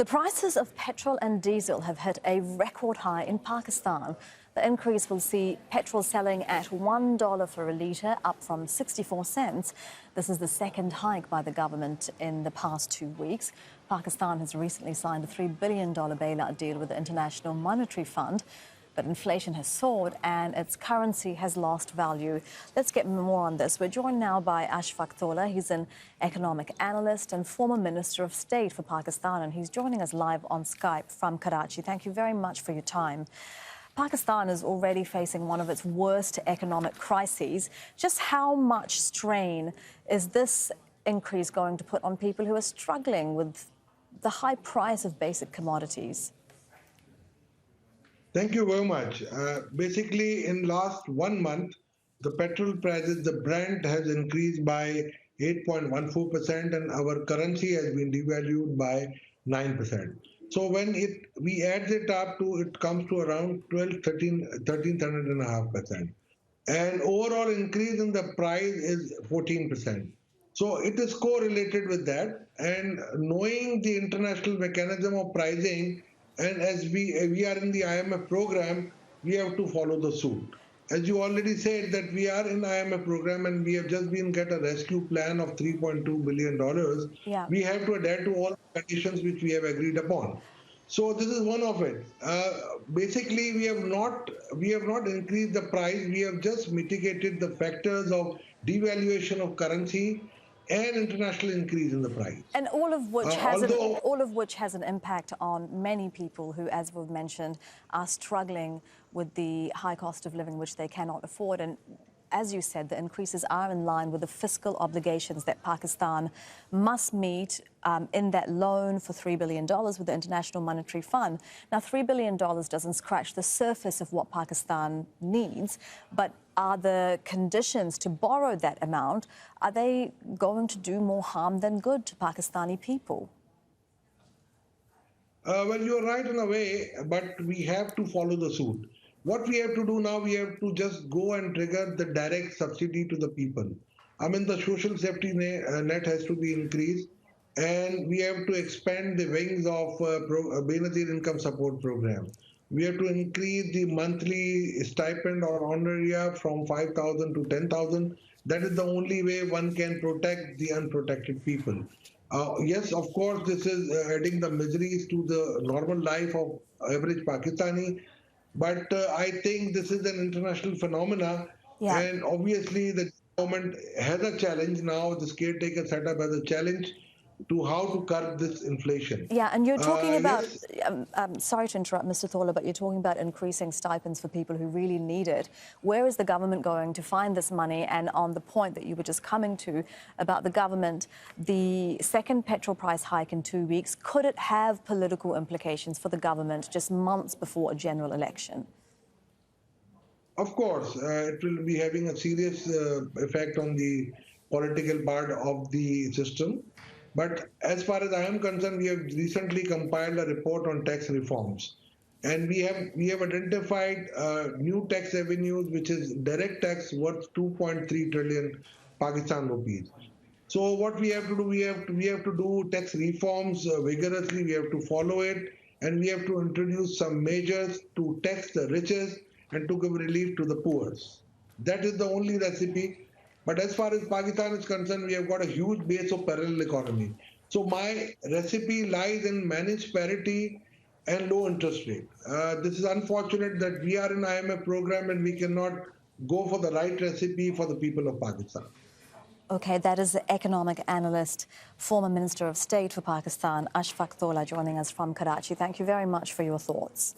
The prices of petrol and diesel have hit a record high in Pakistan. The increase will see petrol selling at $1 for a litre, up from 64 cents. This is the second hike by the government in the past 2 weeks. Pakistan has recently signed a $3 billion bailout deal with the International Monetary Fund. But inflation has soared and its currency has lost value. Let's get more on this. We're joined now by Ashfaq Tola. He's an economic analyst and former Minister of State for Pakistan, and he's joining us live on Skype from Karachi. Thank you very much for your time. Pakistan is already facing one of its worst economic crises. Just how much strain is this increase going to put on people who are struggling with the high price of basic commodities? Thank you very much. Basically, in last 1 month, the petrol prices, the Brent has increased by 8.14%, and our currency has been devalued by 9%. So when we add it up it comes to around 13.5%. And overall increase in the price is 14%. So it is correlated with that. And knowing the international mechanism of pricing, and as we are in the IMF program, we have to follow the suit. As you already said that we are in IMF program and we have just been get a rescue plan of $3.2 billion. Yeah. We have to adhere to all the conditions which we have agreed upon. So this is one of it. Basically, we have not increased the price. We have just mitigated the factors of devaluation of currency and international increase in the price. And all of which has an impact on many people who, as we've mentioned, are struggling with the high cost of living which they cannot afford. And as you said, the increases are in line with the fiscal obligations that Pakistan must meet in that loan for $3 billion with the International Monetary Fund. Now, $3 billion doesn't scratch the surface of what Pakistan needs, but are the conditions to borrow that amount, are they going to do more harm than good to Pakistani people? Well, you're right in a way, but we have to follow the suit. What we have to do now, we have to just go and trigger the direct subsidy to the people. I mean, the social safety net has to be increased, and we have to expand the wings of Benazir Income Support Program. We have to increase the monthly stipend or honoraria from 5,000 to 10,000. That is the only way one can protect the unprotected people. Yes, of course, this is adding the miseries to the normal life of average Pakistani. But I think this is an international phenomena, and obviously the government has a challenge now. The caretaker setup has a challenge to how to curb this inflation. Yeah, and you're talking about, yes. Sorry to interrupt, Mr. Tola, but you're talking about increasing stipends for people who really need it. Where is the government going to find this money? And on the point that you were just coming to about the government, the second petrol price hike in 2 weeks, could it have political implications for the government just months before a general election? Of course, it will be having a serious effect on the political part of the system. But as far as I am concerned, we have recently compiled a report on tax reforms. And we have identified new tax avenues, which is direct tax worth 2.3 trillion Pakistan rupees. So what we have to do, we have to do tax reforms vigorously. We have to follow it, and we have to introduce some measures to tax the richest and to give relief to the poor. That is the only recipe. But as far as Pakistan is concerned, we have got a huge base of parallel economy. So my recipe lies in managed parity and low interest rate. This is unfortunate that we are in IMF program and we cannot go for the right recipe for the people of Pakistan. Okay, that is the economic analyst, former Minister of State for Pakistan, Ashfaq Tola, joining us from Karachi. Thank you very much for your thoughts.